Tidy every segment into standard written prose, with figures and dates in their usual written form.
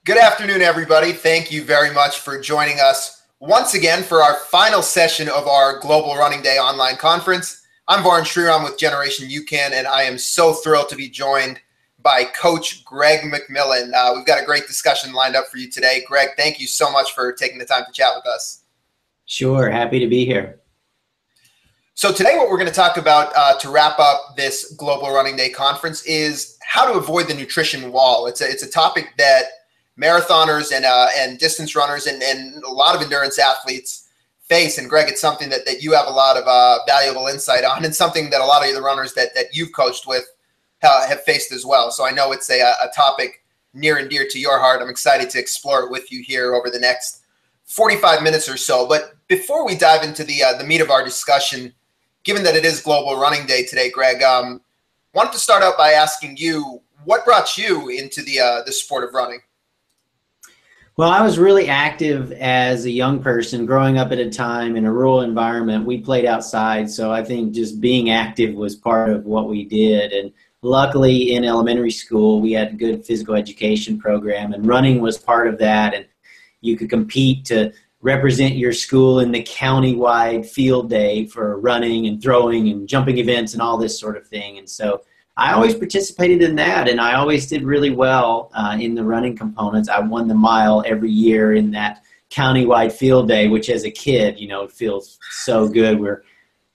Good afternoon, everybody. Thank you very much for joining us once again for our final session of our Global Running Day online conference. I'm Varun Sriram with Generation UCAN, and I am so thrilled to be joined by Coach Greg McMillan. We've got a great discussion lined up for you today. Greg, thank you so much for taking the time to chat with us. Sure, happy to be here. So today what we're going to talk about to wrap up this Global Running Day conference is how to avoid the nutrition wall. It's a topic that marathoners and distance runners and a lot of endurance athletes face. And Greg, it's something that you have a lot of valuable insight on, and something that a lot of the runners that you've coached with have faced as well. So I know it's a topic near and dear to your heart. I'm excited to explore it with you here over the next 45 minutes or so. But before we dive into the meat of our discussion, given that it is Global Running Day today, Greg, wanted to start out by asking you, what brought you into the sport of running? Well, I was really active as a young person growing up at a time in a rural environment. We played outside, so I think just being active was part of what we did. And luckily in elementary school, we had a good physical education program, and running was part of that. And you could compete to represent your school in the county-wide field day for running and throwing and jumping events and all this sort of thing. And so I always participated in that, and I always did really well in the running components. I won the mile every year in that county-wide field day, which as a kid, it feels so good. We're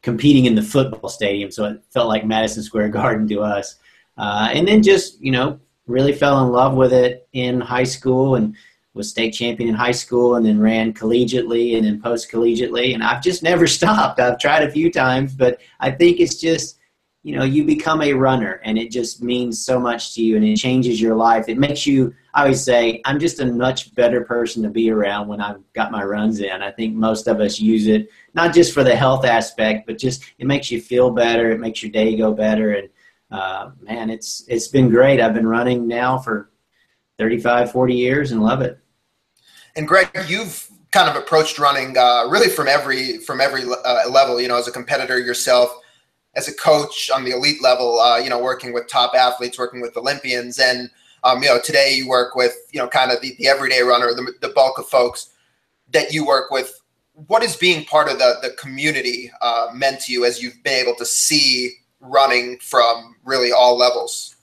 competing in the football stadium, so it felt like Madison Square Garden to us. And then just, really fell in love with it in high school and was state champion in high school, and then ran collegiately and then post-collegiately. And I've just never stopped. I've tried a few times, but I think it's just, you become a runner, and it just means so much to you, and it changes your life. It makes you, I always say, I'm just a much better person to be around when I've got my runs in. I think most of us use it, not just for the health aspect, but just it makes you feel better. It makes your day go better. And man, it's been great. I've been running now for 35, 40 years and love it. And Greg, you've kind of approached running really from every level, as a competitor yourself, as a coach on the elite level, working with top athletes, working with Olympians. And, today you work with, kind of the everyday runner, the bulk of folks that you work with. What is being part of the community meant to you as you've been able to see running from really all levels?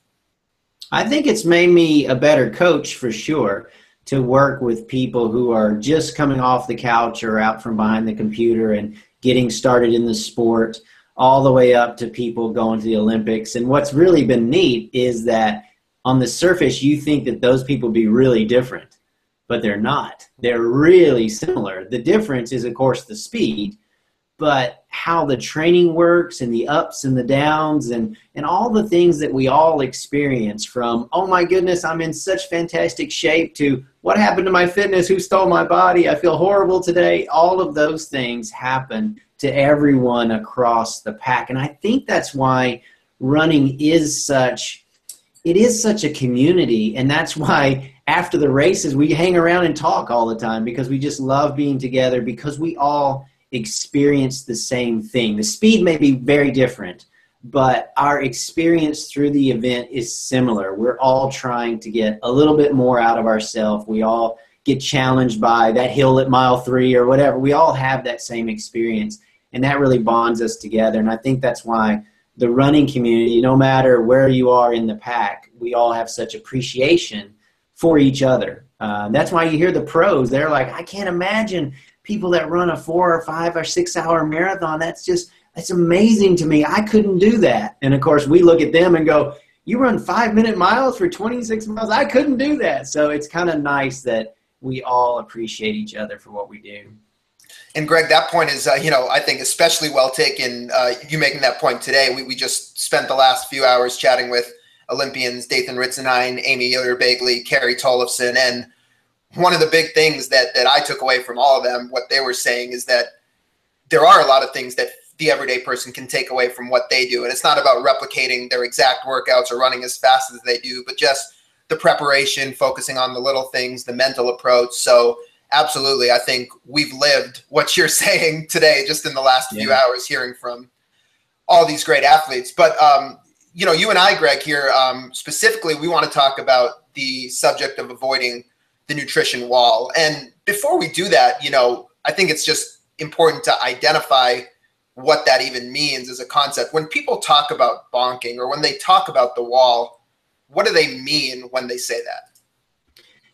I think it's made me a better coach for sure, to work with people who are just coming off the couch or out from behind the computer and getting started in the sport, all the way up to people going to the Olympics. And what's really been neat is that on the surface, you think that those people be really different, but they're not. They're really similar. The difference is, of course, the speed, but how the training works and the ups and the downs and all the things that we all experience, from, oh my goodness, I'm in such fantastic shape, to what happened to my fitness, who stole my body, I feel horrible today. All of those things happen to everyone across the pack. And I think that's why running is such a community. And that's why after the races, we hang around and talk all the time, because we just love being together, because we all experience the same thing. The speed may be very different, but our experience through the event is similar. We're all trying to get a little bit more out of ourselves. We all get challenged by that hill at mile 3 or whatever. We all have that same experience, and that really bonds us together. And I think that's why the running community, no matter where you are in the pack, we all have such appreciation for each other. That's why you hear the pros. They're like, I can't imagine people that run a 4 or 5 or 6 hour marathon. That's amazing to me. I couldn't do that. And of course, we look at them and go, you run 5-minute miles for 26 miles? I couldn't do that. So it's kind of nice that we all appreciate each other for what we do. And Greg, that point is, I think especially well taken. You making that point today. We just spent the last few hours chatting with Olympians Dathan Ritzenhein, Amy Euler-Begley, Carrie Tollefson, and one of the big things that I took away from all of them, what they were saying, is that there are a lot of things that the everyday person can take away from what they do. And it's not about replicating their exact workouts or running as fast as they do, but just the preparation, focusing on the little things, the mental approach. So absolutely, I think we've lived what you're saying today just in the last few hours, hearing from all these great athletes. But, you and I, Greg, here, specifically, we want to talk about the subject of avoiding the nutrition wall. And before we do that, I think it's just important to identify what that even means as a concept. When people talk about bonking or when they talk about the wall, what do they mean when they say that?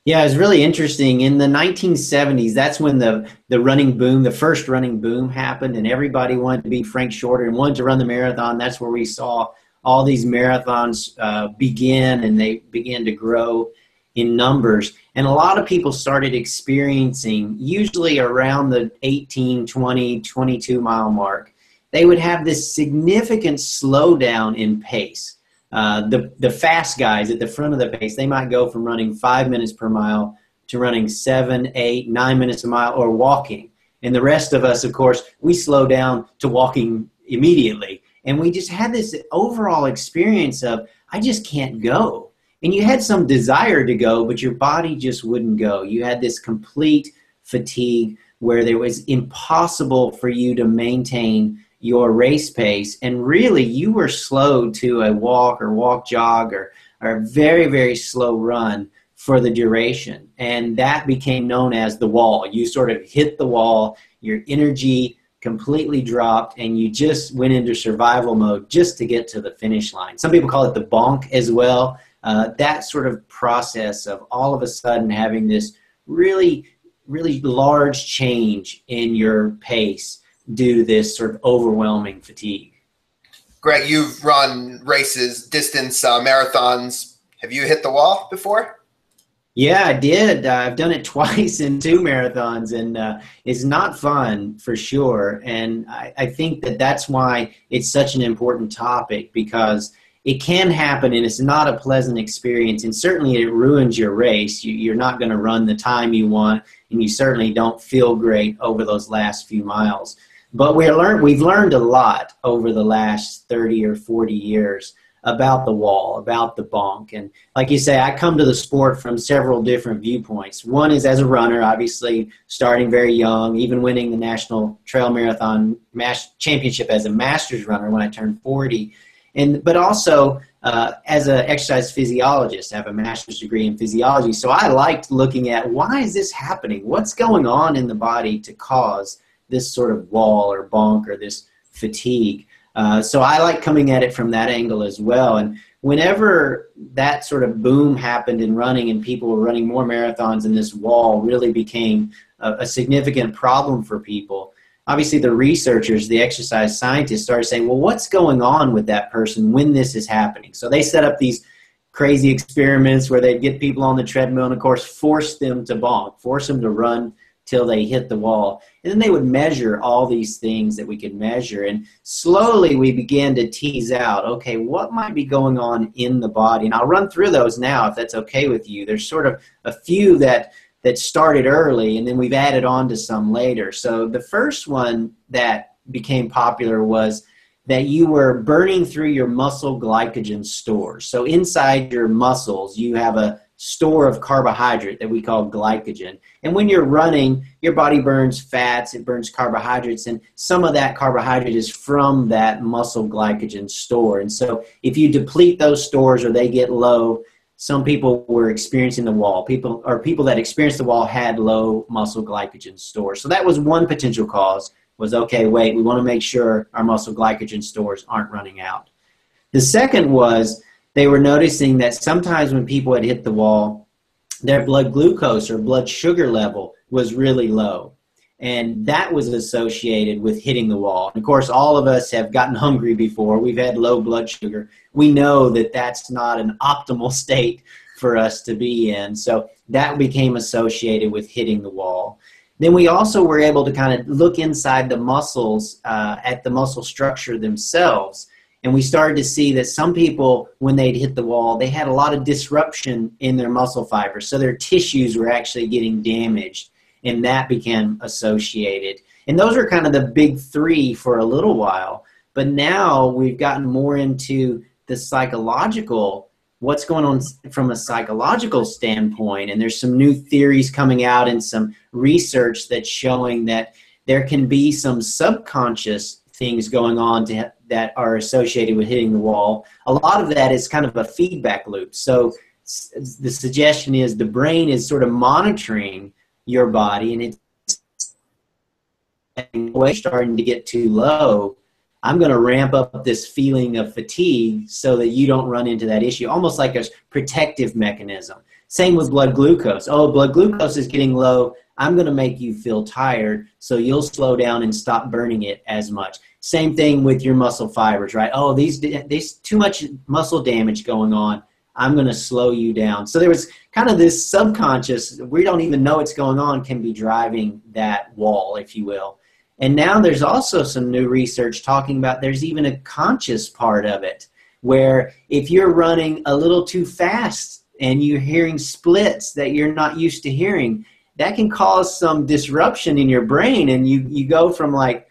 Yeah, it's really interesting. In the 1970s, that's when the running boom, the first running boom happened, and everybody wanted to be Frank Shorter and wanted to run the marathon. That's where we saw all these marathons begin, and they began to grow in numbers. And a lot of people started experiencing, usually around the 18, 20, 22-mile mark, they would have this significant slowdown in pace. The fast guys at the front of the pace, they might go from running 5 minutes per mile to running 7, 8, 9 minutes a mile or walking. And the rest of us, of course, we slow down to walking immediately. And we just had this overall experience of, I just can't go. And you had some desire to go, but your body just wouldn't go. You had this complete fatigue where it was impossible for you to maintain your race pace, and really you were slowed to a walk or walk jog or a very, very slow run for the duration. And that became known as the wall. You sort of hit the wall, your energy completely dropped, and you just went into survival mode just to get to the finish line. Some people call it the bonk as well. That sort of process of all of a sudden having this really, really large change in your pace due to this sort of overwhelming fatigue. Greg, you've run races, distance, marathons. Have you hit the wall before? Yeah, I did. I've done it twice in 2 marathons, and it's not fun for sure. And I think that that's why it's such an important topic, because it can happen and it's not a pleasant experience. And certainly it ruins your race. You're not going to run the time you want, and you certainly don't feel great over those last few miles. But we've learned a lot over the last 30 or 40 years about the wall, about the bonk. And like you say, I come to the sport from several different viewpoints. One is as a runner, obviously starting very young, even winning the National Trail Marathon Championship as a master's runner when I turned 40. But also as an exercise physiologist, I have a master's degree in physiology. So I liked looking at, why is this happening? What's going on in the body to cause this sort of wall or bonk or this fatigue? So I like coming at it from that angle as well. And whenever that sort of boom happened in running and people were running more marathons and this wall really became a significant problem for people, obviously the researchers, the exercise scientists started saying, well, what's going on with that person when this is happening? So they set up these crazy experiments where they'd get people on the treadmill and, of course, force them to bonk, force them to run till they hit the wall. And then they would measure all these things that we could measure. And slowly we began to tease out, okay, what might be going on in the body? And I'll run through those now if that's okay with you. There's sort of a few that started early, and then we've added on to some later. So the first one that became popular was that you were burning through your muscle glycogen stores. So inside your muscles, you have a store of carbohydrate that we call glycogen. And when you're running, your body burns fats, it burns carbohydrates, and some of that carbohydrate is from that muscle glycogen store. And so if you deplete those stores or they get low, some people were experiencing the wall. People that experienced the wall had low muscle glycogen stores. So that was one potential cause, was, okay, wait, we want to make sure our muscle glycogen stores aren't running out. The second was they were noticing that sometimes when people had hit the wall, their blood glucose or blood sugar level was really low. And that was associated with hitting the wall. And of course, all of us have gotten hungry before. We've had low blood sugar. We know that that's not an optimal state for us to be in. So that became associated with hitting the wall. Then we also were able to kind of look inside the muscles at the muscle structure themselves. And we started to see that some people, when they'd hit the wall, they had a lot of disruption in their muscle fibers. So their tissues were actually getting damaged, and that became associated. And those are kind of the big three for a little while. But now we've gotten more into the psychological, what's going on from a psychological standpoint. And there's some new theories coming out and some research that's showing that there can be some subconscious things going on that are associated with hitting the wall. A lot of that is kind of a feedback loop. So the suggestion is the brain is sort of monitoring your body, and it's starting to get too low. I'm going to ramp up this feeling of fatigue so that you don't run into that issue, almost like a protective mechanism. Same with blood glucose. Oh, blood glucose is getting low. I'm going to make you feel tired, so you'll slow down and stop burning it as much. Same thing with your muscle fibers, right? Oh, these too much muscle damage going on. I'm going to slow you down. So there was kind of this subconscious, we don't even know it's going on, can be driving that wall, if you will. And now there's also some new research talking about there's even a conscious part of it, where if you're running a little too fast and you're hearing splits that you're not used to hearing, that can cause some disruption in your brain. And you go from like,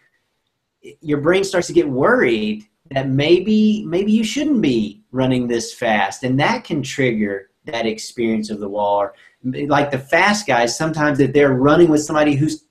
your brain starts to get worried that maybe you shouldn't be running this fast. And that can trigger that experience of the wall. Or like the fast guys, sometimes if they're running with somebody who's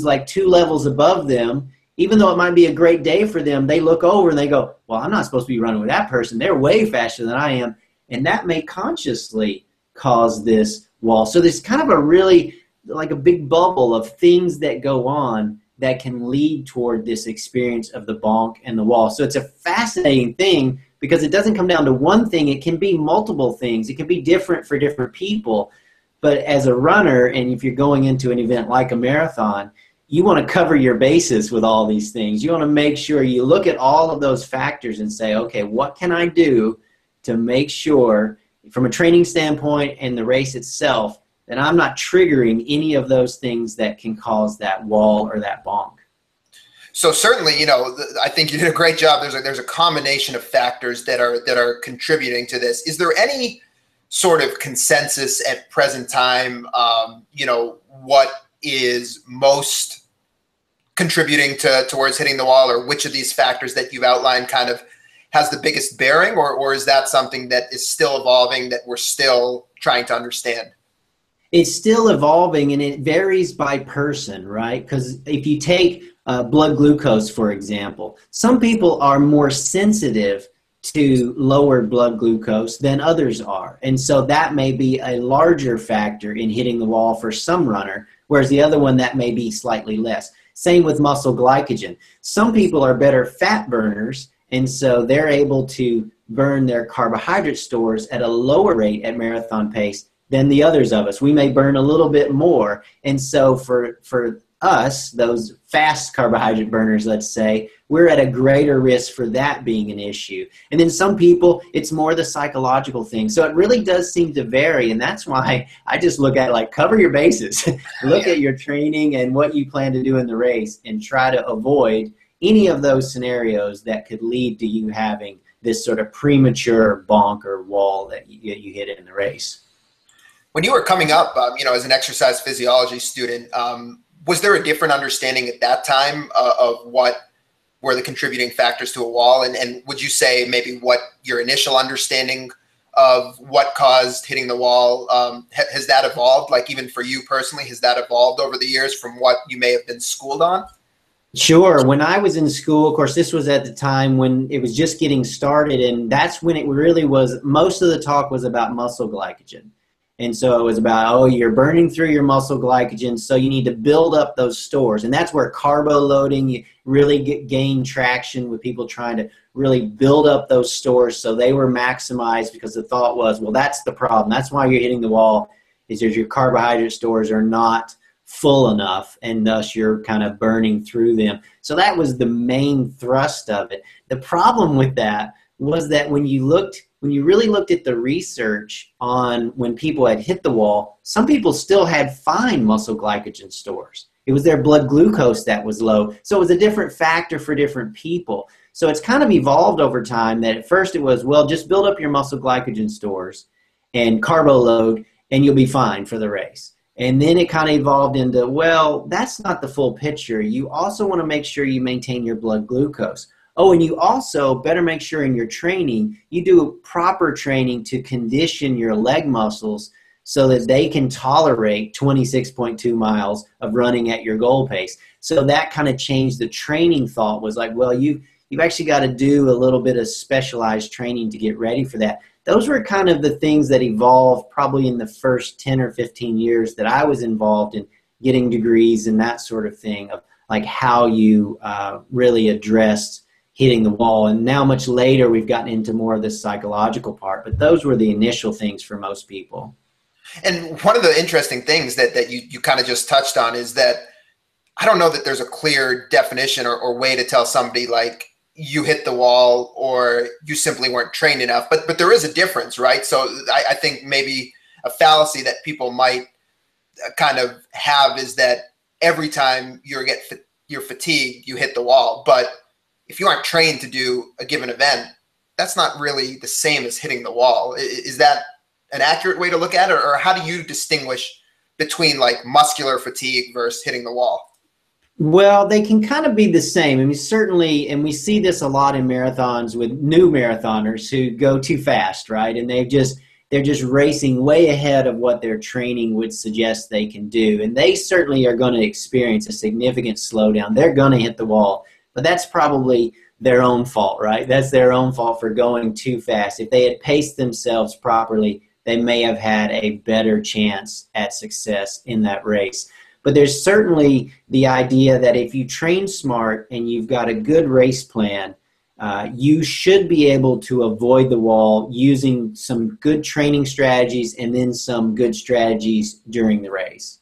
like 2 levels above them, even though it might be a great day for them, they look over and they go, well, I'm not supposed to be running with that person. They're way faster than I am. And that may consciously cause this wall. So there's kind of a really, like a big bubble of things that go on that can lead toward this experience of the bonk and the wall. So it's a fascinating thing because it doesn't come down to one thing. It can be multiple things. It can be different for different people. But as a runner, and if you're going into an event like a marathon, you want to cover your bases with all these things. You want to make sure you look at all of those factors and say, okay, what can I do to make sure from a training standpoint and the race itself that I'm not triggering any of those things that can cause that wall or that bonk? So certainly, I think you did a great job. There's a combination of factors that are contributing to this. Is there any sort of consensus at present time, what is most contributing towards hitting the wall, or which of these factors that you've outlined kind of has the biggest bearing, or is that something that is still evolving that we're still trying to understand? It's still evolving, and it varies by person, right? Because if you take blood glucose, for example, some people are more sensitive to lower blood glucose than others are. And so that may be a larger factor in hitting the wall for some runner, whereas the other one, that may be slightly less. Same with muscle glycogen. Some people are better fat burners, and so they're able to burn their carbohydrate stores at a lower rate at marathon pace than the others of us. We may burn a little bit more. And so for us, those fast carbohydrate burners, let's say, we're at a greater risk for that being an issue. And then some people, it's more the psychological thing. So it really does seem to vary. And that's why I just look at it like, cover your bases. Look at your training and what you plan to do in the race and try to avoid any of those scenarios that could lead to you having this sort of premature bonk or wall that you hit in the race. When you were coming up, as an exercise physiology student, was there a different understanding at that time of what were the contributing factors to a wall? And would you say maybe what your initial understanding of what caused hitting the wall, has that evolved? Like even for you personally, has that evolved over the years from what you may have been schooled on? Sure. When I was in school, of course, this was at the time when it was just getting started, and that's when it really was, most of the talk was about muscle glycogen. And so it was about, oh, you're burning through your muscle glycogen, so you need to build up those stores. And that's where carbo loading really gained traction with people trying to really build up those stores so they were maximized, because the thought was, well, that's the problem. That's why you're hitting the wall, is that your carbohydrate stores are not full enough, and thus you're kind of burning through them. So that was the main thrust of it. The problem with that was that when you really looked at the research on when people had hit the wall, some people still had fine muscle glycogen stores. It was their blood glucose that was low. So it was a different factor for different people. So it's kind of evolved over time that at first it was, well, just build up your muscle glycogen stores and carbo load and you'll be fine for the race. And then it kind of evolved into, well, that's not the full picture. You also want to make sure you maintain your blood glucose. Oh, and you also better make sure in your training, you do proper training to condition your leg muscles so that they can tolerate 26.2 miles of running at your goal pace. So that kind of changed the training thought, was like, well, you've actually got to do a little bit of specialized training to get ready for that. those were kind of the things that evolved probably in the first 10 or 15 years that I was involved in getting degrees and that sort of thing, of like how you really addressed hitting the wall. And now much later, we've gotten into more of the psychological part, but those were the initial things for most people. And one of the interesting things that you kind of just touched on is that I don't know that there's a clear definition or way to tell somebody like you hit the wall or you simply weren't trained enough, but there is a difference, right? So I think maybe a fallacy that people might kind of have is that every time you're fatigued, you hit the wall. But if you aren't trained to do a given event, that's not really the same as hitting the wall. Is that an accurate way to look at it? Or how do you distinguish between like muscular fatigue versus hitting the wall? Well, they can kind of be the same. I mean, certainly, and we see this a lot in marathons with new marathoners who go too fast, right? And they're just racing way ahead of what their training would suggest they can do. And they certainly are going to experience a significant slowdown. They're going to hit the wall, but that's probably their own fault, right? That's their own fault for going too fast. If they had paced themselves properly, they may have had a better chance at success in that race. But there's certainly the idea that if you train smart and you've got a good race plan, you should be able to avoid the wall using some good training strategies and then some good strategies during the race.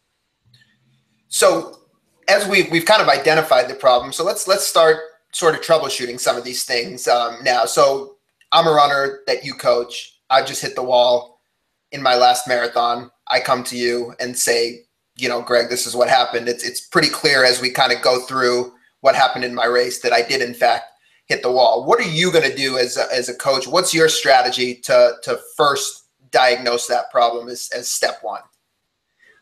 So as we've kind of identified the problem, so let's start sort of troubleshooting some of these things now. So I'm a runner that you coach. I've just hit the wall in my last marathon. I come to you and say, Greg, this is what happened. It's pretty clear as we kind of go through what happened in my race that I did, in fact, hit the wall. What are you going to do as a coach? What's your strategy to first diagnose that problem as step one?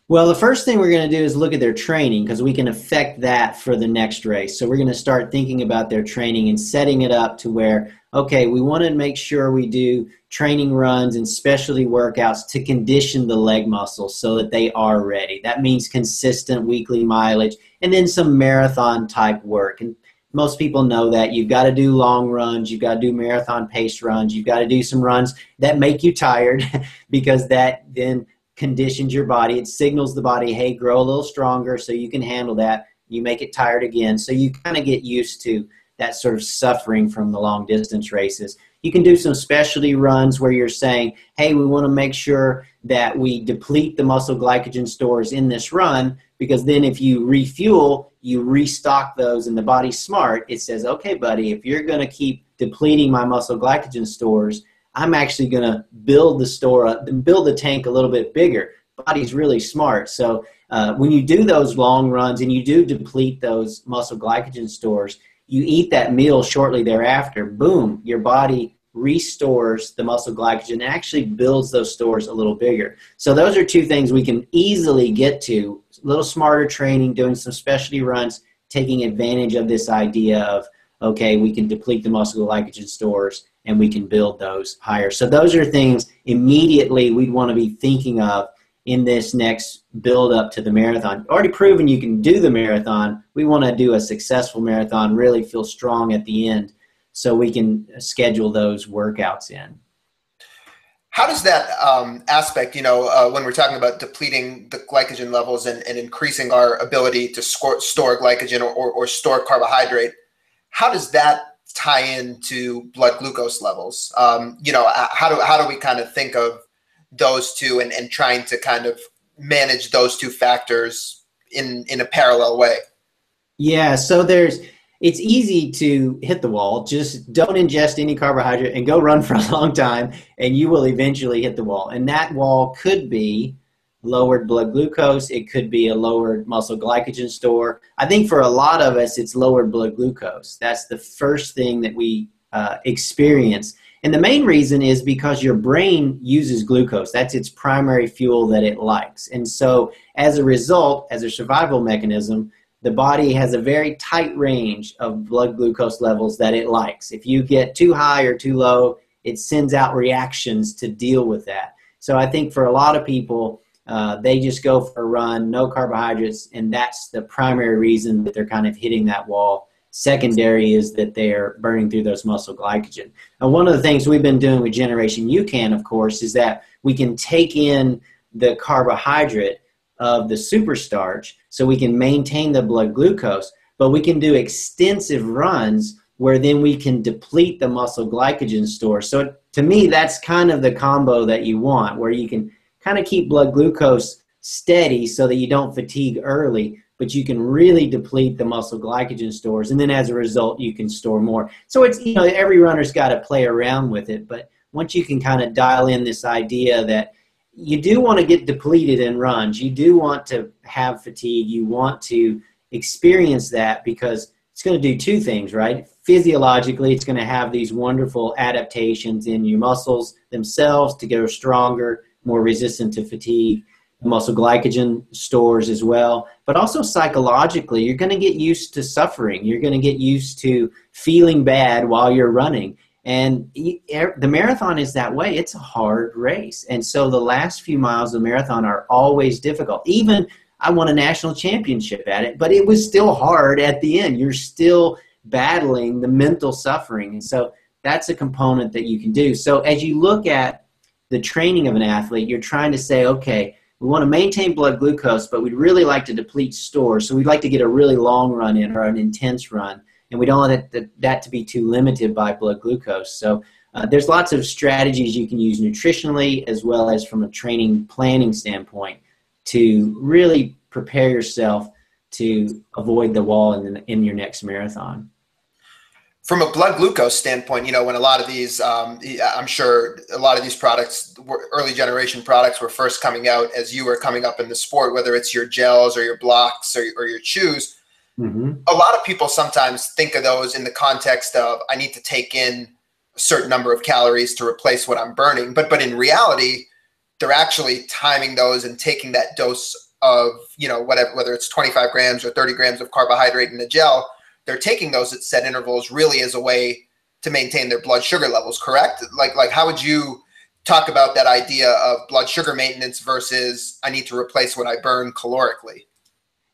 Well, the first thing we're going to do is look at their training, because we can affect that for the next race. So we're going to start thinking about their training and setting it up to where, okay, we want to make sure we do training runs and specialty workouts to condition the leg muscles so that they are ready. That means consistent weekly mileage and then some marathon type work. And most people know that you've got to do long runs, you've got to do marathon pace runs, you've got to do some runs that make you tired because that then conditions your body. It signals the body, hey, grow a little stronger so you can handle that. You make it tired again. So you kind of get used to that sort of suffering from the long distance races. You can do some specialty runs where you're saying, hey, we want to make sure that we deplete the muscle glycogen stores in this run, because then if you refuel, you restock those and the body's smart. It says, okay, buddy, if you're going to keep depleting my muscle glycogen stores, I'm actually going to build the store up and build the tank a little bit bigger. Body's really smart. So when you do those long runs and you do deplete those muscle glycogen stores, you eat that meal shortly thereafter, boom, your body restores the muscle glycogen and actually builds those stores a little bigger. So those are two things we can easily get to. A little smarter training, doing some specialty runs, taking advantage of this idea of, okay, we can deplete the muscle glycogen stores and we can build those higher. So those are things immediately we'd want to be thinking of in this next build up to the marathon. Already proven you can do the marathon. We want to do a successful marathon, really feel strong at the end so we can schedule those workouts in. How does that aspect, when we're talking about depleting the glycogen levels and increasing our ability to store glycogen or store carbohydrate, how does that tie into blood glucose levels? How do we kind of think of those two and trying to kind of manage those two factors in a parallel way? Yeah, so it's easy to hit the wall. Just don't ingest any carbohydrate and go run for a long time, and you will eventually hit the wall. And that wall could be lowered blood glucose. It could be a lowered muscle glycogen store. I think for a lot of us, it's lowered blood glucose. That's the first thing that we experience. And the main reason is because your brain uses glucose. That's its primary fuel that it likes. And so as a result, as a survival mechanism, the body has a very tight range of blood glucose levels that it likes. If you get too high or too low, it sends out reactions to deal with that. So I think for a lot of people, they just go for a run, no carbohydrates, and that's the primary reason that they're kind of hitting that wall Secondary is that they're burning through those muscle glycogen. And one of the things we've been doing with Generation UCAN, of course, is that we can take in the carbohydrate of the superstarch so we can maintain the blood glucose, but we can do extensive runs where then we can deplete the muscle glycogen store. So to me, that's kind of the combo that you want, where you can kind of keep blood glucose steady so that you don't fatigue early, but you can really deplete the muscle glycogen stores, and then as a result, you can store more. So it's, every runner's got to play around with it, but once you can kind of dial in this idea that you do want to get depleted in runs, you do want to have fatigue, you want to experience that, because it's going to do two things, right? Physiologically, it's going to have these wonderful adaptations in your muscles themselves to go stronger, more resistant to fatigue. Muscle glycogen stores as well, but also psychologically, you're going to get used to suffering. You're going to get used to feeling bad while you're running. And the marathon is that way. It's a hard race. And so the last few miles of the marathon are always difficult. Even I won a national championship at it, but it was still hard at the end. You're still battling the mental suffering. And so that's a component that you can do. So as you look at the training of an athlete, you're trying to say, okay, we want to maintain blood glucose, but we'd really like to deplete stores. So we'd like to get a really long run in, or an intense run. And we don't want that to be too limited by blood glucose. So there's lots of strategies you can use nutritionally as well as from a training planning standpoint to really prepare yourself to avoid the wall in your next marathon. From a blood glucose standpoint, when a lot of these, I'm sure a lot of these products, early generation products, were first coming out as you were coming up in the sport, whether it's your gels or your blocks or your chews. Mm-hmm. A lot of people sometimes think of those in the context of, I need to take in a certain number of calories to replace what I'm burning. But in reality, they're actually timing those and taking that dose of, whether it's 25 grams or 30 grams of carbohydrate in the gel. They're taking those at set intervals really as a way to maintain their blood sugar levels, correct? Like how would you talk about that idea of blood sugar maintenance versus I need to replace what I burn calorically?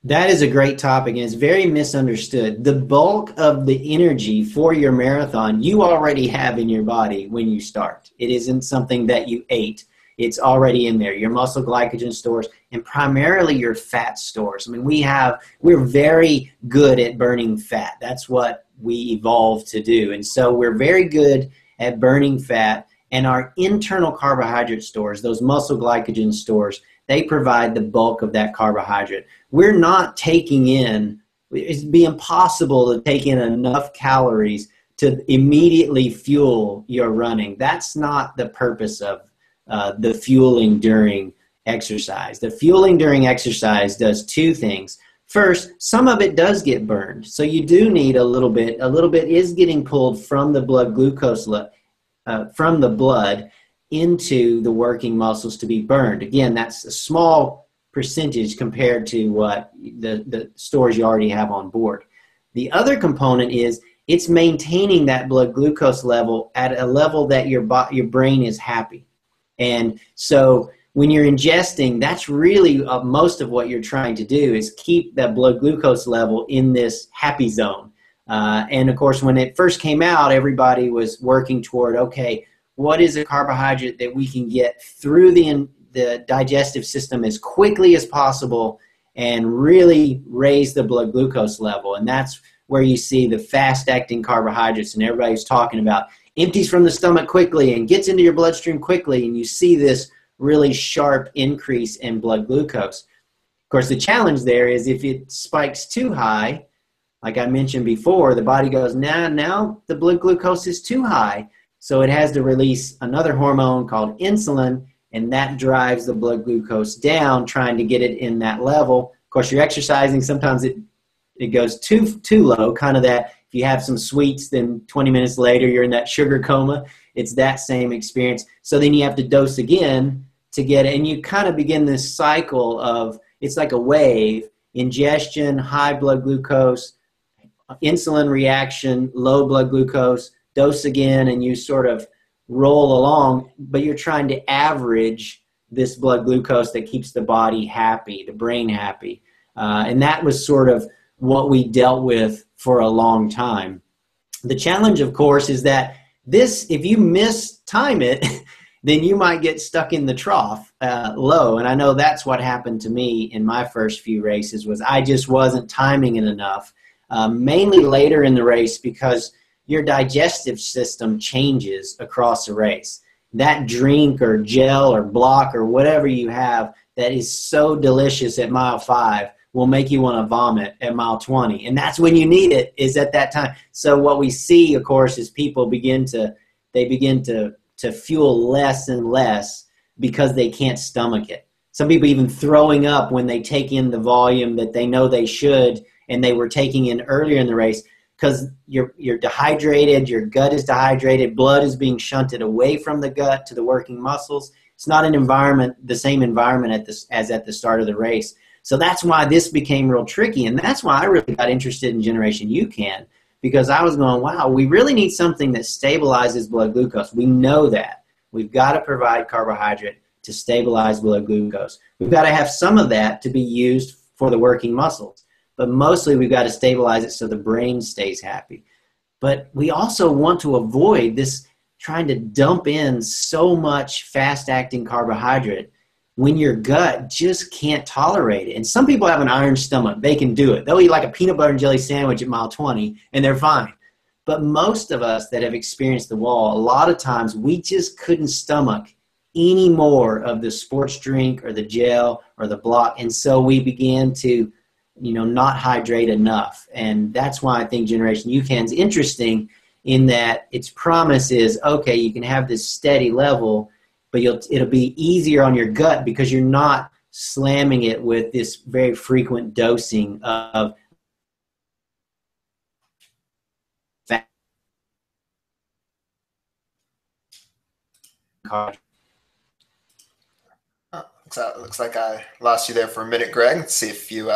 That is a great topic, and it's very misunderstood. The bulk of the energy for your marathon you already have in your body when you start. It isn't something that you ate. It's already in there, your muscle glycogen stores, and primarily your fat stores. I mean, we're very good at burning fat. That's what we evolved to do. And so we're very good at burning fat, and our internal carbohydrate stores, those muscle glycogen stores, they provide the bulk of that carbohydrate. We're not taking in, it'd be impossible to take in enough calories to immediately fuel your running. That's not the purpose of the fueling during exercise. The fueling during exercise does two things. First, some of it does get burned. So you do need a little bit is getting pulled from the blood glucose, from the blood into the working muscles to be burned. Again, that's a small percentage compared to what the stores you already have on board. The other component is it's maintaining that blood glucose level at a level that your brain is happy. And so when you're ingesting, that's really most of what you're trying to do is keep that blood glucose level in this happy zone. And of course, when it first came out, everybody was working toward, okay, what is a carbohydrate that we can get through the digestive system as quickly as possible and really raise the blood glucose level? And that's where you see the fast-acting carbohydrates, and everybody's talking about empties from the stomach quickly and gets into your bloodstream quickly, and you see this really sharp increase in blood glucose. Of course, the challenge there is if it spikes too high, like I mentioned before, the body goes, now the blood glucose is too high. So it has to release another hormone called insulin, and that drives the blood glucose down, trying to get it in that level. Of course, you're exercising. Sometimes it goes too low, kind of that if you have some sweets, then 20 minutes later you're in that sugar coma. It's that same experience. So then you have to dose again to get it, and you kind of begin this cycle of, it's like a wave: ingestion, high blood glucose, insulin reaction, low blood glucose, dose again, and you sort of roll along, but you're trying to average this blood glucose that keeps the body happy, the brain happy. And that was sort of what we dealt with for a long time. The challenge, of course, is that if you mistime it, then you might get stuck in the trough low. And I know that's what happened to me in my first few races, was I just wasn't timing it enough, mainly later in the race, because your digestive system changes across the race. That drink or gel or block or whatever you have that is so delicious at mile 5 will make you want to vomit at mile 20. And that's when you need it, is at that time. So what we see, of course, is people begin to fuel less and less because they can't stomach it. Some people even throwing up when they take in the volume that they know they should and they were taking in earlier in the race, because you're dehydrated, your gut is dehydrated, blood is being shunted away from the gut to the working muscles. It's not the same environment as at the start of the race. So that's why this became real tricky, and that's why I really got interested in Generation UCAN, because I was going, wow, we really need something that stabilizes blood glucose. We know that. We've got to provide carbohydrate to stabilize blood glucose. We've got to have some of that to be used for the working muscles, but mostly we've got to stabilize it so the brain stays happy. But we also want to avoid this trying to dump in so much fast-acting carbohydrate when your gut just can't tolerate it. And some people have an iron stomach. They can do it. They'll eat like a peanut butter and jelly sandwich at mile 20, and they're fine. But most of us that have experienced the wall, a lot of times we just couldn't stomach any more of the sports drink or the gel or the block. And so we began to, not hydrate enough. And that's why I think Generation UCAN is interesting, in that its promise is, okay, you can have this steady level, but it'll be easier on your gut because you're not slamming it with this very frequent dosing of fat. Looks like I lost you there for a minute, Greg. Let's see if you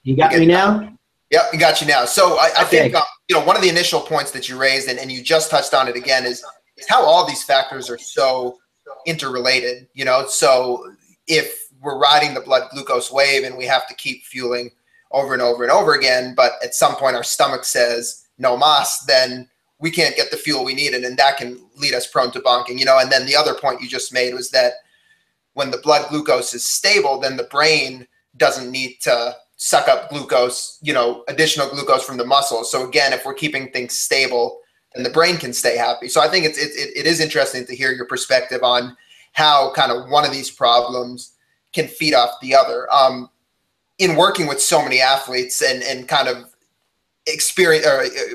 you got me now? Yep, we got you now. So I think one of the initial points that you raised, and you just touched on it again, is how all these factors are so interrelated. So if we're riding the blood glucose wave and we have to keep fueling over and over and over again, but at some point our stomach says no mas, then we can't get the fuel we need, and that can lead us prone to bonking. And then the other point you just made was that when the blood glucose is stable, then the brain doesn't need to suck up glucose, additional glucose from the muscles. So again, if we're keeping things stable, then the brain can stay happy. So I think it is interesting to hear your perspective on how kind of one of these problems can feed off the other. In working with so many athletes and kind of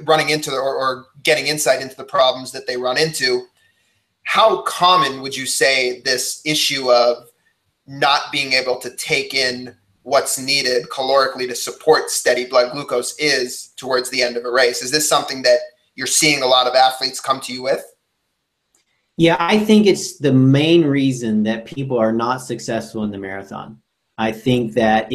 running into or getting insight into the problems that they run into, how common would you say this issue of not being able to take in what's needed calorically to support steady blood glucose is towards the end of a race? Is this something that you're seeing a lot of athletes come to you with? Yeah, I think it's the main reason that people are not successful in the marathon. I think that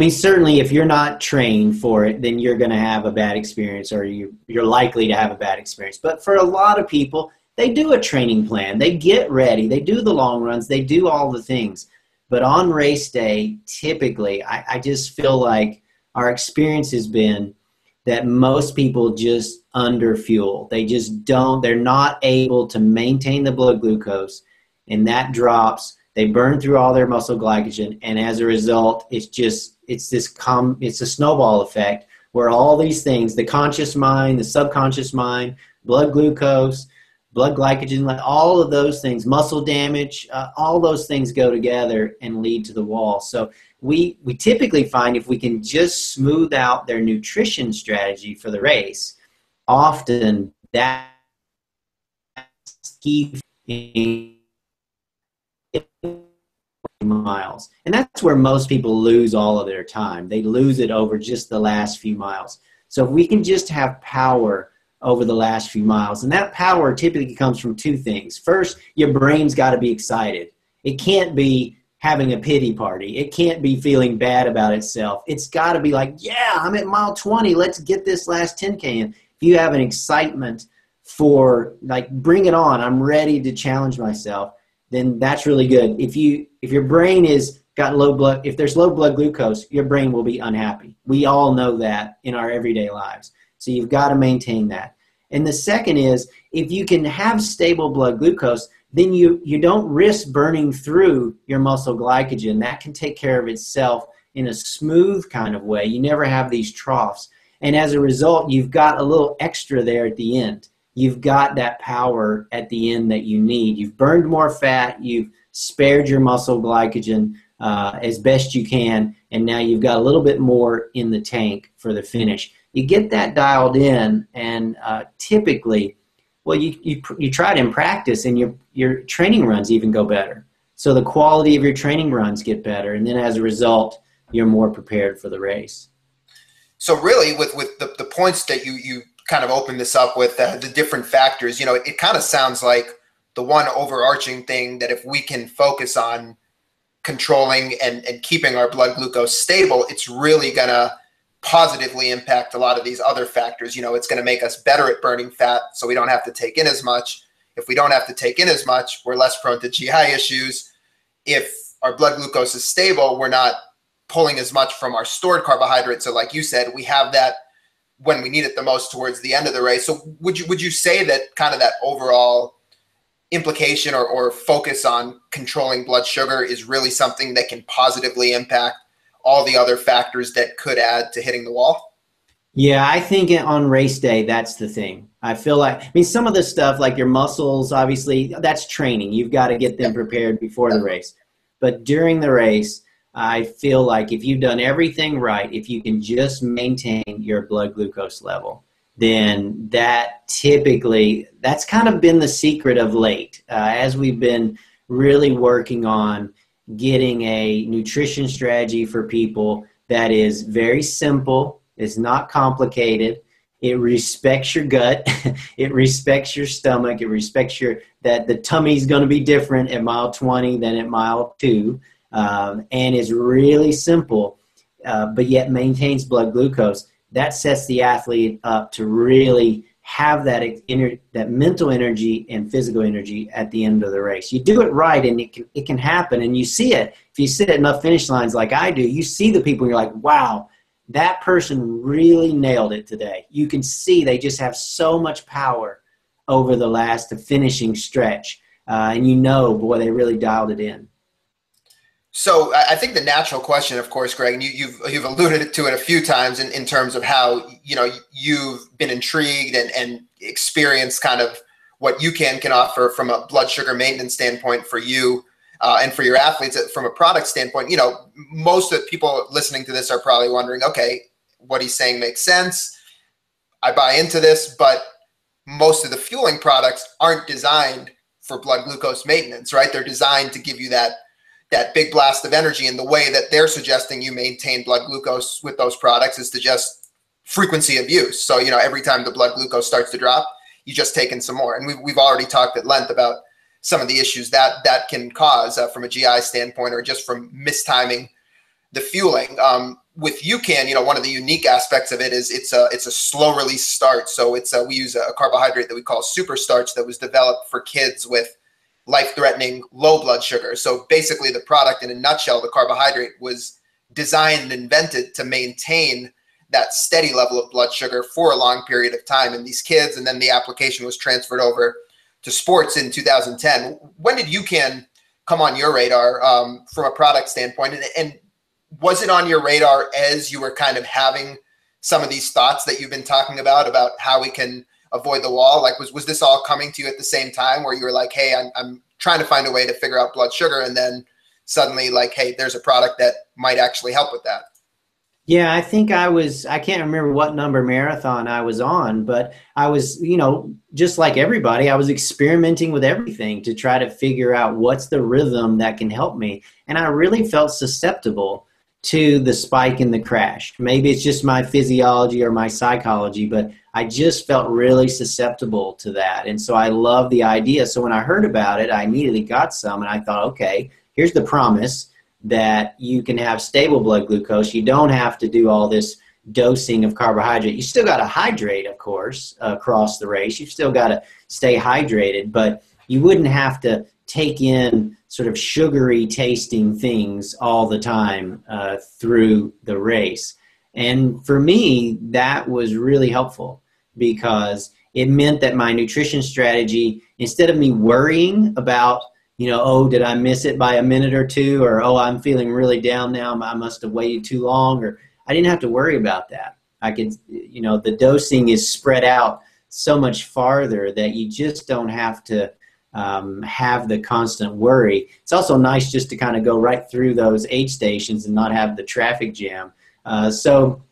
certainly if you're not trained for it, then you're going to have a bad experience, or you're likely to have a bad experience. But for a lot of people, they do a training plan. They get ready. They do the long runs. They do all the things. But on race day, typically, I just feel like our experience has been that most people just underfuel. They're not able to maintain the blood glucose, and that drops. They burn through all their muscle glycogen, and as a result, it's a snowball effect where all these things, the conscious mind, the subconscious mind, blood glucose, blood glycogen, all of those things, muscle damage, all those things go together and lead to the wall. So we typically find if we can just smooth out their nutrition strategy for the race, often that's key miles. And that's where most people lose all of their time. They lose it over just the last few miles. So if we can just have power over the last few miles, and that power typically comes from two things. First, your brain's got to be excited. It can't be having a pity party. It can't be feeling bad about itself. It's got to be like, yeah, I'm at mile 20. Let's get this last 10K in. If you have an excitement for, like, bring it on, I'm ready to challenge myself, then that's really good. If your brain is got low blood, if there's low blood glucose, your brain will be unhappy. We all know that in our everyday lives. So you've got to maintain that. And the second is, if you can have stable blood glucose, then you don't risk burning through your muscle glycogen. That can take care of itself in a smooth kind of way. You never have these troughs. And as a result, you've got a little extra there at the end. You've got that power at the end that you need. You've burned more fat. You've spared your muscle glycogen as best you can. And now you've got a little bit more in the tank for the finish. You get that dialed in, and typically, well, you try it in practice, and your training runs even go better. So the quality of your training runs get better, and then as a result, you're more prepared for the race. So really, with the points that you kind of opened this up with, the different factors, it kind of sounds like the one overarching thing that if we can focus on controlling and keeping our blood glucose stable, it's really going to positively impact a lot of these other factors. It's going to make us better at burning fat, so we don't have to take in as much. If we don't have to take in as much, we're less prone to GI issues. If our blood glucose is stable, we're not pulling as much from our stored carbohydrates. So like you said, we have that when we need it the most towards the end of the race. So would you say that kind of that overall implication or focus on controlling blood sugar is really something that can positively impact all the other factors that could add to hitting the wall? Yeah, I think on race day, that's the thing. I feel like, some of the stuff like your muscles, obviously, that's training. You've got to get them prepared before the race. But during the race, I feel like if you've done everything right, if you can just maintain your blood glucose level, then that's kind of been the secret of late. As we've been really working on getting a nutrition strategy for people that is very simple, is not complicated, it respects your gut, it respects your stomach, it respects that the tummy's going to be different at mile 20 than at mile 2, and is really simple, but yet maintains blood glucose. That sets the athlete up to really have that mental energy and physical energy at the end of the race. You do it right, and it can happen, and you see it. If you sit at enough finish lines like I do, you see the people, and you're like, wow, that person really nailed it today. You can see they just have so much power over the finishing stretch, and boy, they really dialed it in. So I think the natural question, of course, Greg, and you've alluded to it a few times in terms of how, you've been intrigued and experienced kind of what you can offer from a blood sugar maintenance standpoint for you and for your athletes. From a product standpoint, most of the people listening to this are probably wondering, okay, what he's saying makes sense. I buy into this, but most of the fueling products aren't designed for blood glucose maintenance, right? They're designed to give you that big blast of energy, and the way that they're suggesting you maintain blood glucose with those products is to just frequency of use. So, every time the blood glucose starts to drop, you just take in some more. And we've already talked at length about some of the issues that can cause from a GI standpoint, or just from mistiming the fueling. With UCAN, one of the unique aspects of it is it's a slow release start. So we use a carbohydrate that we call super starch that was developed for kids with life-threatening low blood sugar. So basically the product in a nutshell, the carbohydrate, was designed and invented to maintain that steady level of blood sugar for a long period of time in these kids. And then the application was transferred over to sports in 2010. When did UCAN come on your radar from a product standpoint? And was it on your radar as you were kind of having some of these thoughts that you've been talking about how we can avoid the wall? Like, was this all coming to you at the same time, where you were like, hey, I'm trying to find a way to figure out blood sugar, and then suddenly like, hey, there's a product that might actually help with that? Yeah, I think I can't remember what number marathon I was on, but I was, just like everybody, I was experimenting with everything to try to figure out what's the rhythm that can help me. And I really felt susceptible to the spike in the crash. Maybe it's just my physiology or my psychology, but I just felt really susceptible to that. And so I love the idea. So when I heard about it, I immediately got some, and I thought, okay, here's the promise that you can have stable blood glucose. You don't have to do all this dosing of carbohydrate. You still got to hydrate, of course, across the race. You've still got to stay hydrated, but you wouldn't have to take in sort of sugary tasting things all the time through the race. And for me, that was really helpful because it meant that my nutrition strategy, instead of me worrying about, oh, did I miss it by a minute or two? Or, oh, I'm feeling really down now, I must have waited too long. Or I didn't have to worry about that. I could, the dosing is spread out so much farther that you just don't have to have the constant worry. It's also nice just to kind of go right through those aid stations and not have the traffic jam. So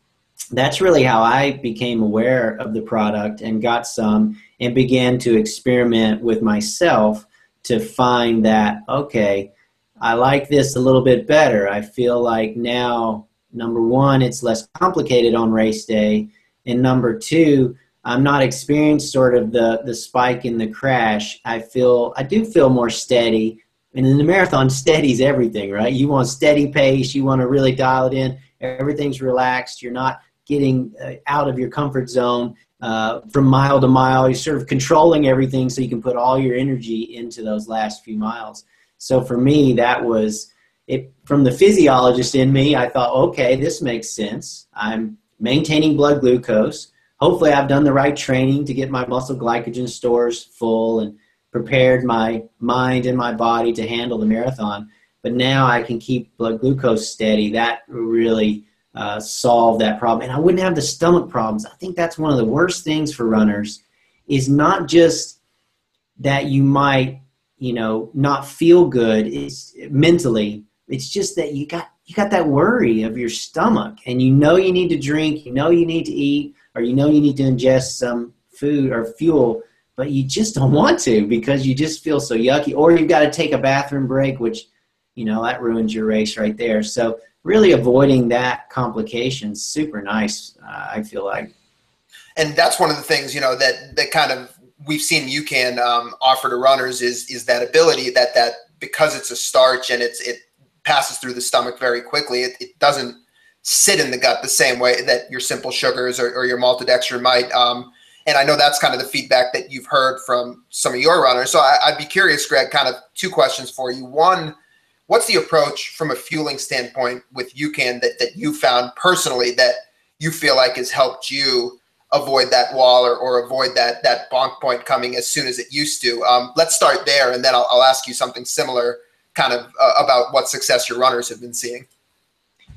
that's really how I became aware of the product and got some and began to experiment with myself to find that, okay, I like this a little bit better. I feel like now, number one, it's less complicated on race day. And number two, I'm not experienced sort of the spike in the crash. I do feel more steady. And in the marathon, steady's everything, right? You want steady pace. You want to really dial it in. Everything's relaxed. You're not getting out of your comfort zone from mile to mile. You're sort of controlling everything so you can put all your energy into those last few miles. So for me, that was it. From the physiologist in me, I thought, okay, this makes sense. I'm maintaining blood glucose. Hopefully I've done the right training to get my muscle glycogen stores full and prepared my mind and my body to handle the marathon. But now I can keep blood glucose steady. That really solved that problem. And I wouldn't have the stomach problems. I think that's one of the worst things for runners is not just that you might, not feel good mentally. It's just that you got that worry of your stomach and you need to drink, you need to eat, or you need to ingest some food or fuel, but you just don't want to because you just feel so yucky, or you've got to take a bathroom break, which, that ruins your race right there. So really avoiding that complication is super nice, I feel like. And that's one of the things, that kind of we've seen UCAN offer to runners is that ability that because it's a starch and it passes through the stomach very quickly, it doesn't sit in the gut the same way that your simple sugars or your maltodextrin might. And I know that's kind of the feedback that you've heard from some of your runners. So I'd be curious, Greg, kind of two questions for you. One, what's the approach from a fueling standpoint with UCAN that you found personally that you feel like has helped you avoid that wall or avoid that bonk point coming as soon as it used to? Let's start there, and then I'll ask you something similar kind of about what success your runners have been seeing.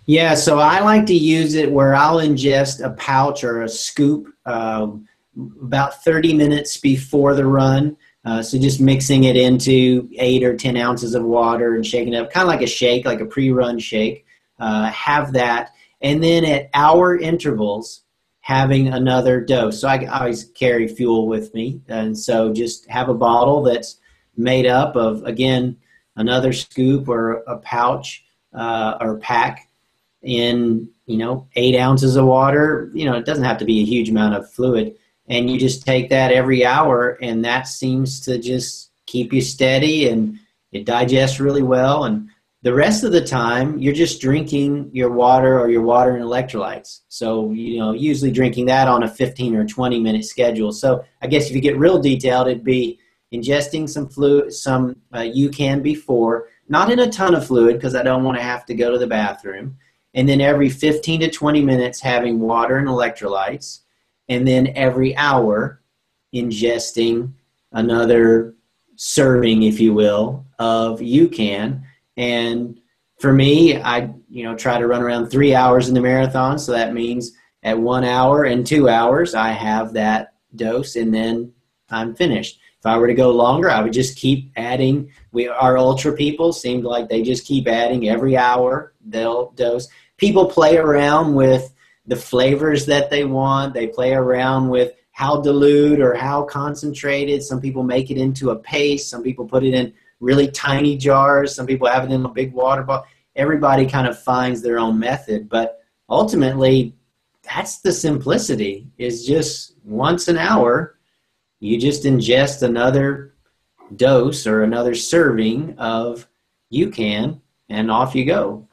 Yeah, so I like to use it where I'll ingest a pouch or a scoop about 30 minutes before the run. So just mixing it into 8 or 10 ounces of water and shaking it up, kind of like a shake, like a pre-run shake. Have that. And then at hour intervals, having another dose. So I always carry fuel with me. And so just have a bottle that's made up of, again, another scoop or a pouch or pack in, 8 ounces of water. It doesn't have to be a huge amount of fluid. And you just take that every hour, and that seems to just keep you steady, and it digests really well. And the rest of the time, you're just drinking your water or your water and electrolytes. So, usually drinking that on a 15 or 20-minute schedule. So I guess if you get real detailed, it'd be ingesting some fluid, some UCAN before, not in a ton of fluid because I don't want to have to go to the bathroom. And then every 15 to 20 minutes having water and electrolytes. And then every hour ingesting another serving, if you will, of UCAN. And for me, I try to run around 3 hours in the marathon. So that means at 1 hour and 2 hours, I have that dose and then I'm finished. If I were to go longer, I would just keep adding. Our ultra people seemed like they just keep adding every hour. They'll dose. People play around with the flavors that they want. They play around with how dilute or how concentrated. Some people make it into a paste. Some people put it in really tiny jars. Some people have it in a big water bottle. Everybody kind of finds their own method. But ultimately, that's the simplicity, is just once an hour, you just ingest another dose or another serving of UCAN, and off you go.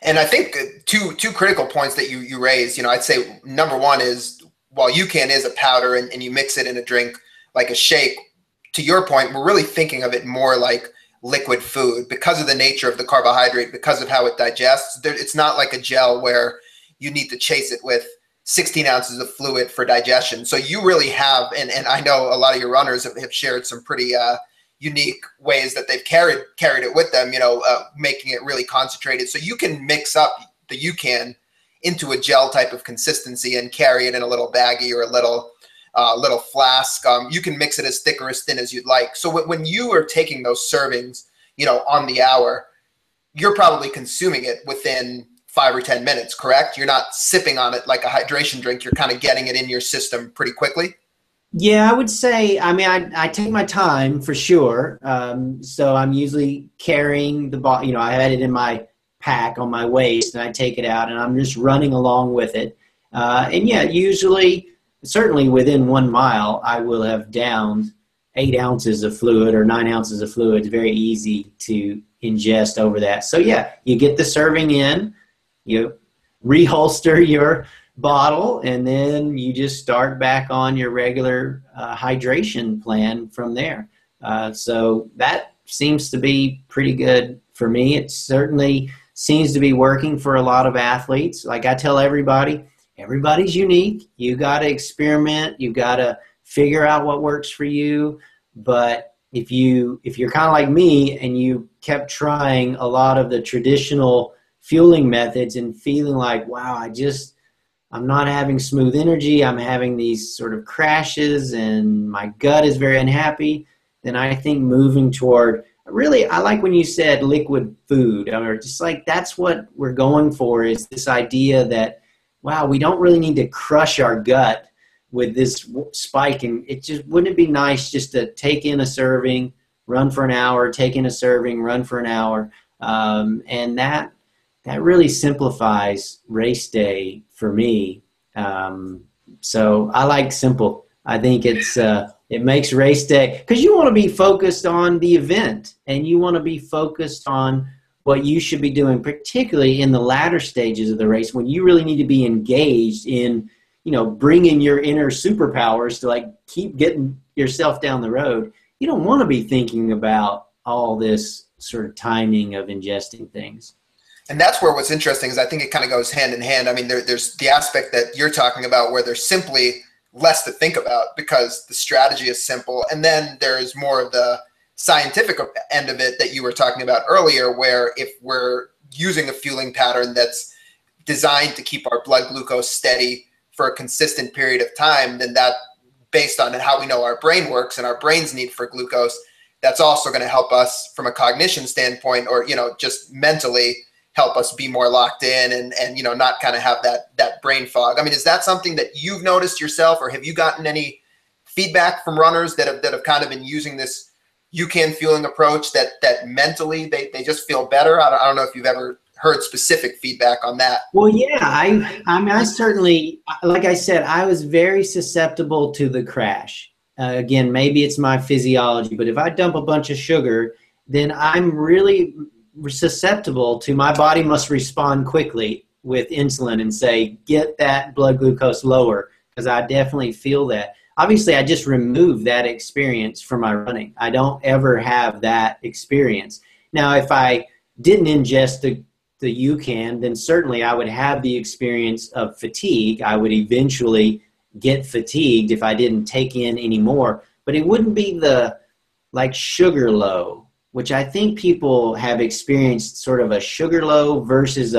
And I think two critical points that you raised, I'd say number one is, while UCAN is a powder and you mix it in a drink like a shake, to your point, we're really thinking of it more like liquid food because of the nature of the carbohydrate, because of how it digests. It's not like a gel where you need to chase it with 16 ounces of fluid for digestion. So you really have, and I know a lot of your runners have shared some pretty unique ways that they've carried it with them, making it really concentrated. So you can mix up the UCAN into a gel type of consistency and carry it in a little baggie or a little flask. You can mix it as thick or as thin as you'd like. So when you are taking those servings, on the hour, you're probably consuming it within 5 or 10 minutes, correct? You're not sipping on it like a hydration drink. You're kind of getting it in your system pretty quickly. Yeah, I would say, I take my time for sure. So I'm usually carrying the bottle, I had it in my pack on my waist and I take it out and I'm just running along with it. And yeah, usually, certainly within 1 mile, I will have downed 8 ounces of fluid or 9 ounces of fluid. It's very easy to ingest over that. So yeah, you get the serving in, you reholster your bottle, and then you just start back on your regular hydration plan from there. So that seems to be pretty good for me. It certainly seems to be working for a lot of athletes. Like I tell everybody, everybody's unique. You got to experiment. You got to figure out what works for you. But if you're kind of like me and you kept trying a lot of the traditional fueling methods and feeling like, wow, I'm not having smooth energy, I'm having these sort of crashes and my gut is very unhappy, then I think moving toward, really, I like when you said liquid food, or just like that's what we're going for, is this idea that, wow, we don't really need to crush our gut with this spike. And wouldn't it be nice just to take in a serving, run for an hour, take in a serving, run for an hour. And that really simplifies race day for me. So I like simple. I think it makes race day, because you want to be focused on the event and you want to be focused on what you should be doing, particularly in the latter stages of the race when you really need to be engaged in, bringing your inner superpowers to like keep getting yourself down the road. You don't want to be thinking about all this sort of timing of ingesting things. And that's where what's interesting is I think it kind of goes hand in hand. I mean, there's the aspect that you're talking about where there's simply less to think about because the strategy is simple. And then there's more of the scientific end of it that you were talking about earlier, where if we're using a fueling pattern that's designed to keep our blood glucose steady for a consistent period of time, then that, based on how we know our brain works and our brain's need for glucose, that's also going to help us from a cognition standpoint, or, just mentally help us be more locked in and not kind of have that brain fog. I mean, is that something that you've noticed yourself, or have you gotten any feedback from runners that have kind of been using this UCAN fueling approach that mentally they just feel better? I don't know if you've ever heard specific feedback on that. Well, yeah, I certainly, like I said, I was very susceptible to the crash. Again, maybe it's my physiology, but if I dump a bunch of sugar, then I'm really susceptible to, my body must respond quickly with insulin and say, get that blood glucose lower, because I definitely feel that. Obviously, I just removed that experience from my running. I don't ever have that experience. Now, if I didn't ingest the UCAN, then certainly I would have the experience of fatigue. I would eventually get fatigued if I didn't take in any more, but it wouldn't be the like sugar low, which I think people have experienced, sort of a sugar low versus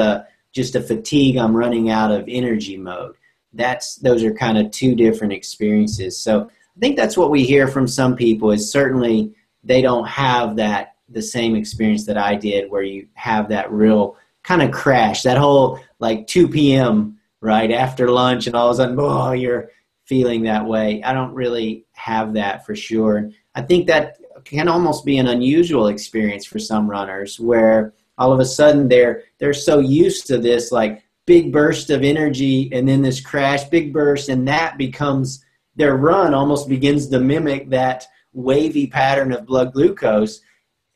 just a fatigue, I'm running out of energy mode. Those are kind of two different experiences. So I think that's what we hear from some people, is certainly they don't have the same experience that I did, where you have that real kind of crash, that whole like 2 p.m. right after lunch, and all of a sudden, you're feeling that way. I don't really have that for sure. I think that can almost be an unusual experience for some runners, where all of a sudden they're so used to this like big burst of energy and then this crash, big burst, and that becomes their run, almost begins to mimic that wavy pattern of blood glucose.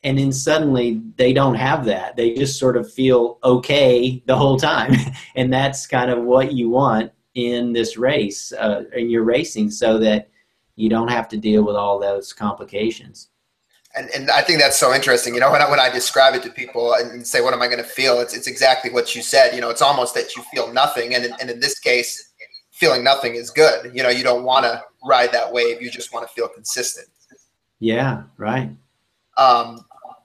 And then suddenly they don't have that. They just sort of feel okay the whole time. And that's kind of what you want in this race, in your racing, so that you don't have to deal with all those complications. And I think that's so interesting. You know, when I describe it to people and say, what am I going to feel? It's exactly what you said. You know, it's almost that you feel nothing. And in this case, feeling nothing is good. You know, you don't want to ride that wave. You just want to feel consistent. Yeah, right.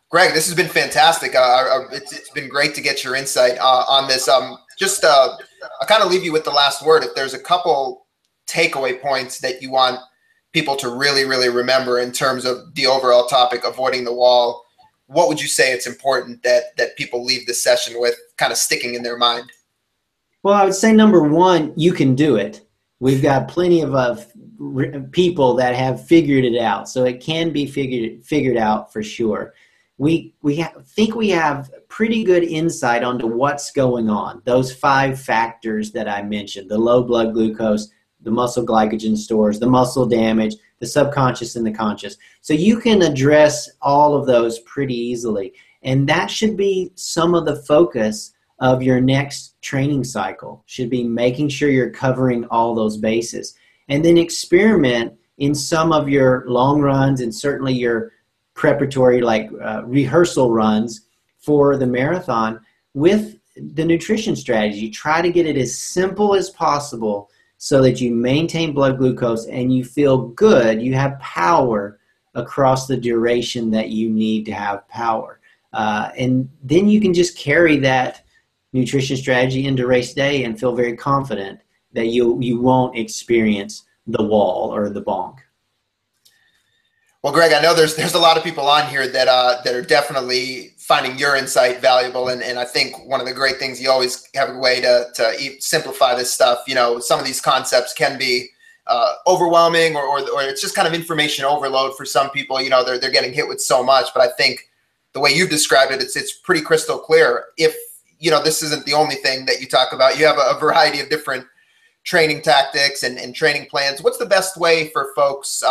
Greg, this has been fantastic. It's been great to get your insight on this. I'll kind of leave you with the last word. If there's a couple takeaway points that you want people to really, really remember in terms of the overall topic, avoiding the wall, what would you say it's important that people leave this session with kind of sticking in their mind? Well, I would say number one, you can do it. We've got plenty of people that have figured it out, so it can be figured out for sure. We think we have pretty good insight onto what's going on. Those 5 factors that I mentioned: the low blood glucose, the muscle glycogen stores, the muscle damage, the subconscious and the conscious. So you can address all of those pretty easily. And that should be some of the focus of your next training cycle, should be making sure you're covering all those bases. And then experiment in some of your long runs and certainly your preparatory, like rehearsal runs for the marathon with the nutrition strategy. Try to get it as simple as possible so that you maintain blood glucose and you feel good, you have power across the duration that you need to have power. And then you can just carry that nutrition strategy into race day and feel very confident that you won't experience the wall or the bonk. Well, Greg, I know there's a lot of people on here that are definitely finding your insight valuable, and I think one of the great things, you always have a way to simplify this stuff. You know, some of these concepts can be overwhelming, or it's just kind of information overload for some people. You know, they're getting hit with so much, but I think the way you've described it, it's pretty crystal clear. If you know, this isn't the only thing that you talk about. You have a variety of different training tactics and training plans. What's the best way for folks,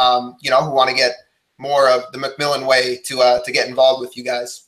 you know, who want to get more of the McMillan way to get involved with you guys?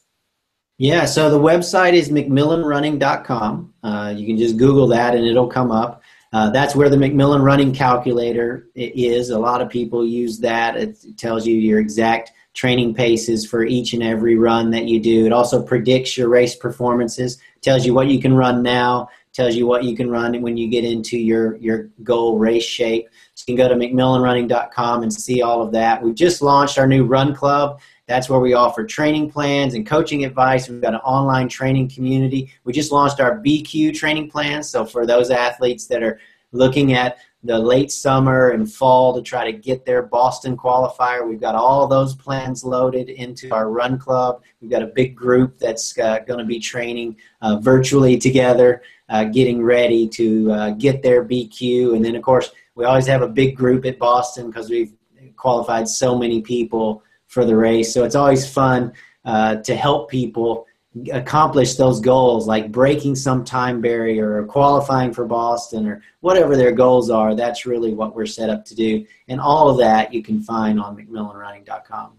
Yeah, so the website is McMillanRunning.com. You can just Google that and it'll come up. That's where the McMillan Running Calculator is. A lot of people use that. It tells you your exact training paces for each and every run that you do. It also predicts your race performances, tells you what you can run now, tells you what you can run when you get into your goal race shape. So you can go to McMillanRunning.com and see all of that. We just launched our new run club. That's where we offer training plans and coaching advice. We've got an online training community. We just launched our BQ training plans. So for those athletes that are looking at the late summer and fall to try to get their Boston qualifier, we've got all those plans loaded into our run club. We've got a big group that's going to be training virtually together, getting ready to get their BQ. And then, of course, we always have a big group at Boston because we've qualified so many people for the race. So it's always fun to help people accomplish those goals, like breaking some time barrier or qualifying for Boston or whatever their goals are. That's really what we're set up to do. And all of that you can find on McMillanRunning.com.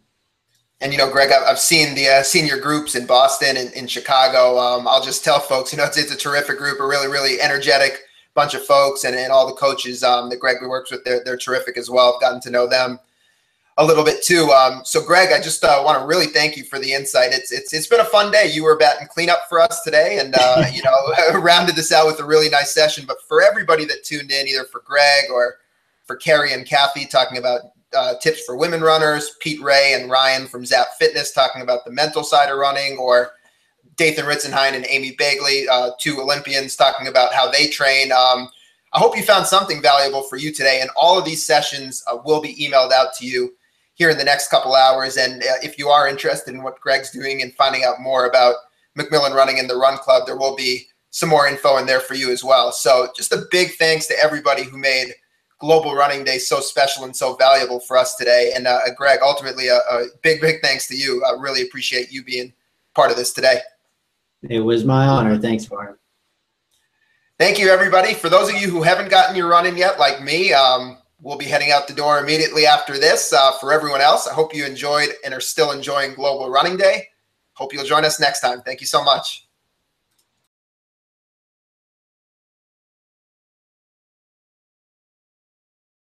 And, you know, Greg, I've seen the senior groups in Boston and in Chicago. I'll just tell folks, you know, it's a terrific group, a really, really energetic bunch of folks, and all the coaches that Greg works with, they're terrific as well. I've gotten to know them a little bit too. So Greg, I just want to really thank you for the insight. It's been a fun day. You were batting cleanup for us today, and you know, rounded this out with a really nice session. But for everybody that tuned in, either for Greg or for Carrie and Kathy talking about tips for women runners, Pete Ray and Ryan from Zap Fitness talking about the mental side of running, or Dathan Ritzenhein and Amy Bagley, 2 Olympians, talking about how they train. I hope you found something valuable for you today, and all of these sessions will be emailed out to you here in the next couple hours. And if you are interested in what Greg's doing and finding out more about McMillan Running and the Run Club, there will be some more info in there for you as well. So just a big thanks to everybody who made Global Running Day so special and so valuable for us today. And Greg, ultimately, a big, big thanks to you. I really appreciate you being part of this today. It was my honor. Thanks, Warren. Thank you, everybody. For those of you who haven't gotten your run in yet, like me, we'll be heading out the door immediately after this. For everyone else, I hope you enjoyed and are still enjoying Global Running Day. Hope you'll join us next time. Thank you so much.